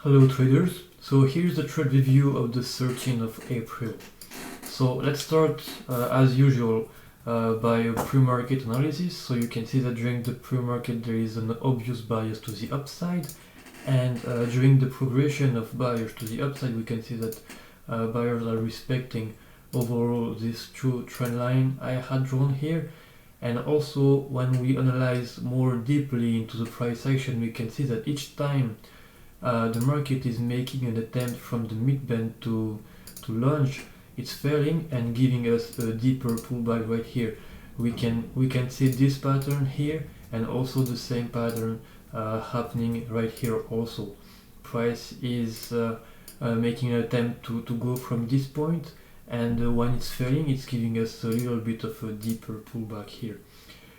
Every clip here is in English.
Hello traders, so here's the trade review of the 13th of April. So let's start as usual by a pre-market analysis. So you can see that during the pre-market there is an obvious bias to the upside, and during the progression of buyers to the upside we can see that buyers are respecting overall this true trend line I had drawn here. And also when we analyze more deeply into the price action, we can see that each time the market is making an attempt from the mid-band to launch, it's failing and giving us a deeper pullback right here. We can see this pattern here and also the same pattern happening right here also. Price is making an attempt to go from this point, and when it's failing it's giving us a little bit of a deeper pullback here.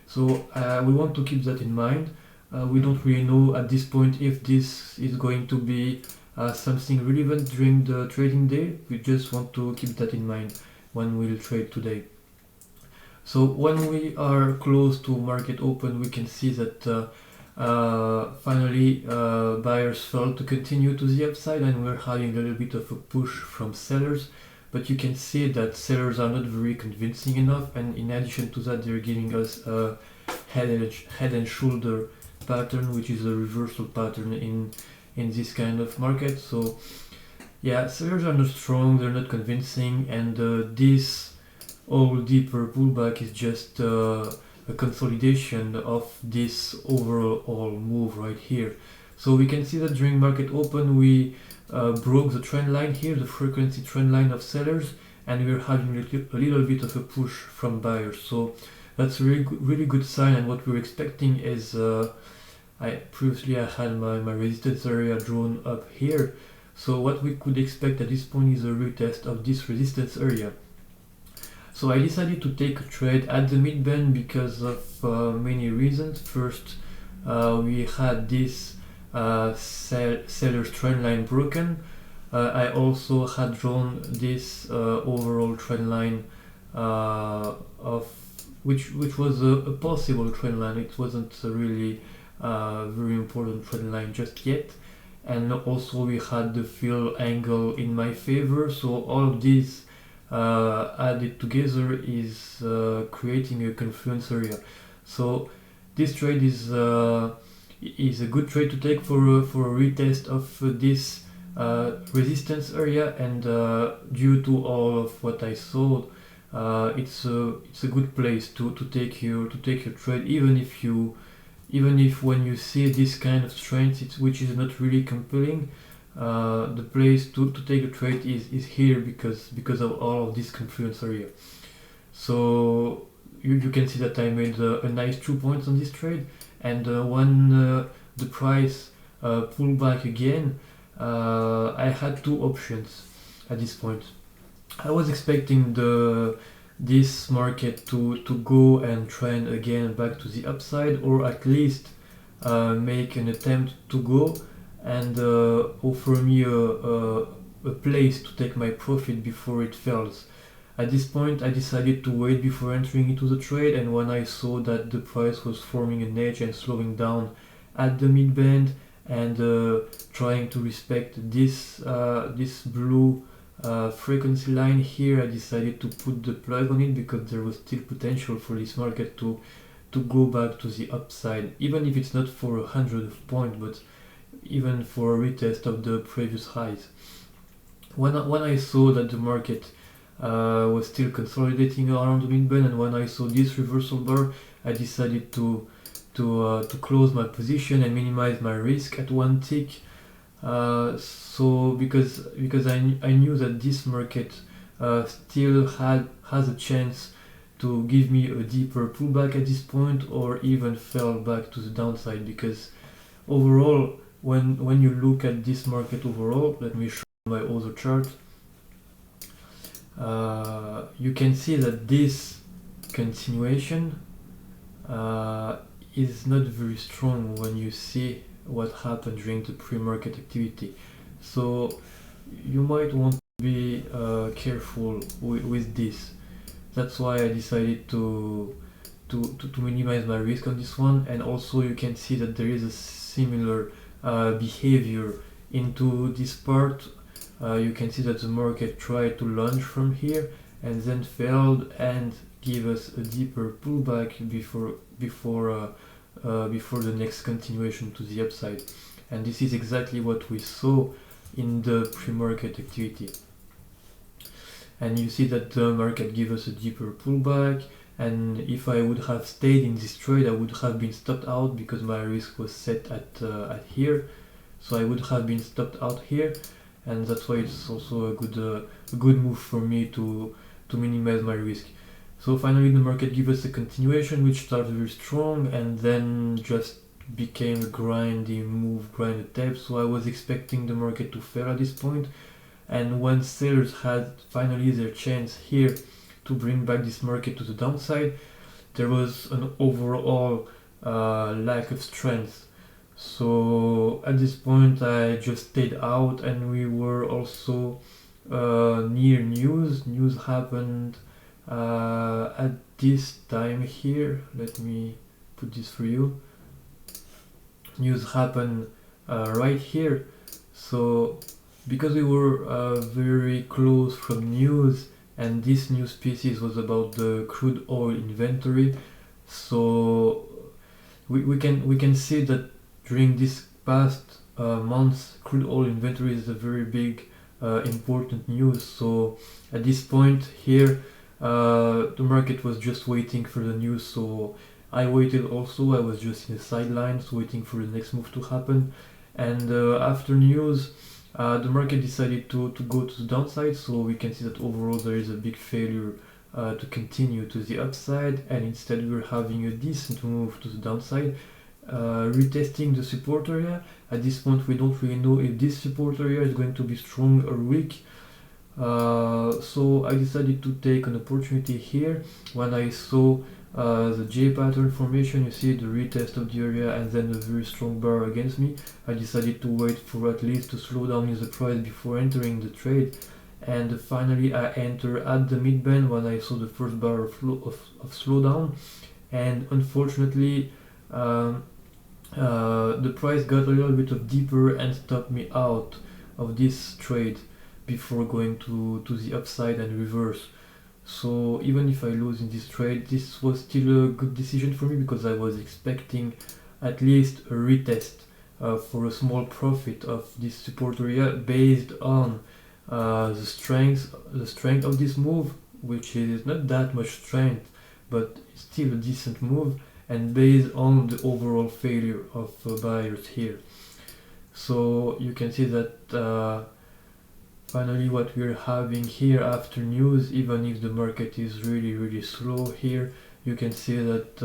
So we want to keep that in mind. We don't really know at this point if this is going to be something relevant during the trading day. We just want to keep that in mind when we'll trade today. So when we are close to market open, we can see that finally buyers felt to continue to the upside, and we're having a little bit of a push from sellers. But you can see that sellers are not very convincing enough, and in addition to that they're giving us a head and shoulder pattern, which is a reversal pattern in this kind of market. So yeah, sellers are not strong, they're not convincing, and this all deeper pullback is just a consolidation of this overall move right here. So we can see that during market open we broke the trend line here, the frequency trend line of sellers, and we're having a little bit of a push from buyers. So that's a really good sign, and what we're expecting is previously I had my resistance area drawn up here. So what we could expect at this point is a retest of this resistance area. So I decided to take a trade at the mid-band because of many reasons. First, we had this seller's trend line broken. I also had drawn this overall trend line of which was a possible trend line. It wasn't really very important trend line just yet, and also we had the fill angle in my favor. So all of these added together is creating a confluence area. So this trade is a good trade to take for a retest of this resistance area, and due to all of what I saw, it's a good place to take your trade, even if when you see this kind of strength which is not really compelling, the place to take a trade is here because of all of this confluence area. So you can see that I made a nice 2 points on this trade, and when the price pulled back again, I had two options at this point. I was expecting this market to go and trend again back to the upside, or at least make an attempt to go and offer me a place to take my profit before it fails. At this point I decided to wait before entering into the trade, and when I saw that the price was forming an edge and slowing down at the mid-band and trying to respect this blue frequency line here, I decided to put the plug on it because there was still potential for this market to go back to the upside, even if it's not for 100 points, but even for a retest of the previous highs. When I saw that the market was still consolidating around the mid-band, and when I saw this reversal bar, I decided to close my position and minimize my risk at one tick. So because I knew that this market still has a chance to give me a deeper pullback at this point, or even fell back to the downside. Because overall, when you look at this market overall, let me show my other chart. You can see that this continuation is not very strong when you see what happened during the pre-market activity. So you might want to be careful with this. That's why I decided to minimize my risk on this one. And also you can see that there is a similar behavior into this part, you can see that the market tried to launch from here and then failed and give us a deeper pullback before the next continuation to the upside. And this is exactly what we saw in the pre-market activity. And you see that the market gave us a deeper pullback, and if I would have stayed in this trade, I would have been stopped out because my risk was set at here. So I would have been stopped out here, and that's why it's also a good move for me to minimize my risk. So finally the market gave us a continuation which started very strong and then just became a grindy move, grinded tape. So I was expecting the market to fail at this point, and when sellers had finally their chance here to bring back this market to the downside, there was an overall lack of strength. So at this point I just stayed out, and we were also near news. News happened at this time here. Let me put this for you. News happened right here. So because we were very close from news, and this news species was about the crude oil inventory, so we can see that during this past months, crude oil inventory is a very big important news. So at this point here, the market was just waiting for the news, so I waited also. I was just in the sidelines waiting for the next move to happen, and after news, the market decided to go to the downside. So we can see that overall there is a big failure to continue to the upside, and instead we're having a decent move to the downside, retesting the support area. At this point we don't really know if this support area is going to be strong or weak. So I decided to take an opportunity here when I saw the J pattern formation. You see the retest of the area and then a very strong bar against me. I decided to wait for at least to slow down in the price before entering the trade, and finally I entered at the midband when I saw the first bar of slowdown, and unfortunately the price got a little bit of deeper and stopped me out of this trade before going to the upside and reverse. So even if I lose in this trade, this was still a good decision for me because I was expecting at least a retest for a small profit of this support area based on the strength of this move, which is not that much strength, but still a decent move, and based on the overall failure of buyers here. So you can see that finally what we're having here after news, even if the market is really slow here, you can see that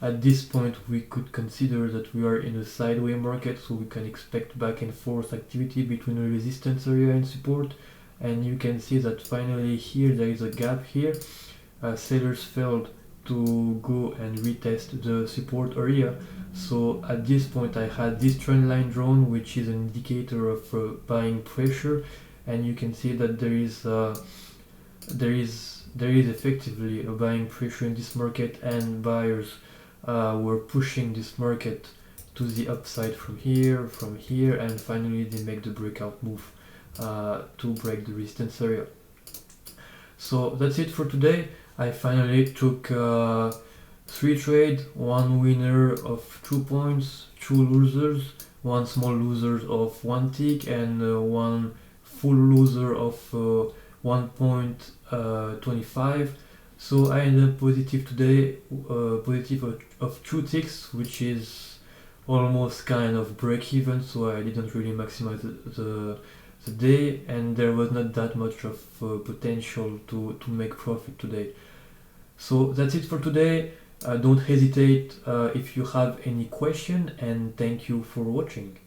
at this point we could consider that we are in a sideways market, so we can expect back and forth activity between a resistance area and support. And you can see that finally here there is a gap here. Sellers failed to go and retest the support area. So at this point I had this trend line drawn, which is an indicator of buying pressure, and you can see that there is effectively a buying pressure in this market, and buyers were pushing this market to the upside from here, and finally they make the breakout move to break the resistance area. So that's it for today. I finally took 3 trades, 1 winner of 2 points, 2 losers, 1 small loser of 1 tick, and 1 full loser of 1.25. So I ended up positive today, positive of 2 ticks, which is almost kind of break even, so I didn't really maximize the day, and there was not that much of potential to make profit today. So that's it for today. Don't hesitate if you have any question, and thank you for watching.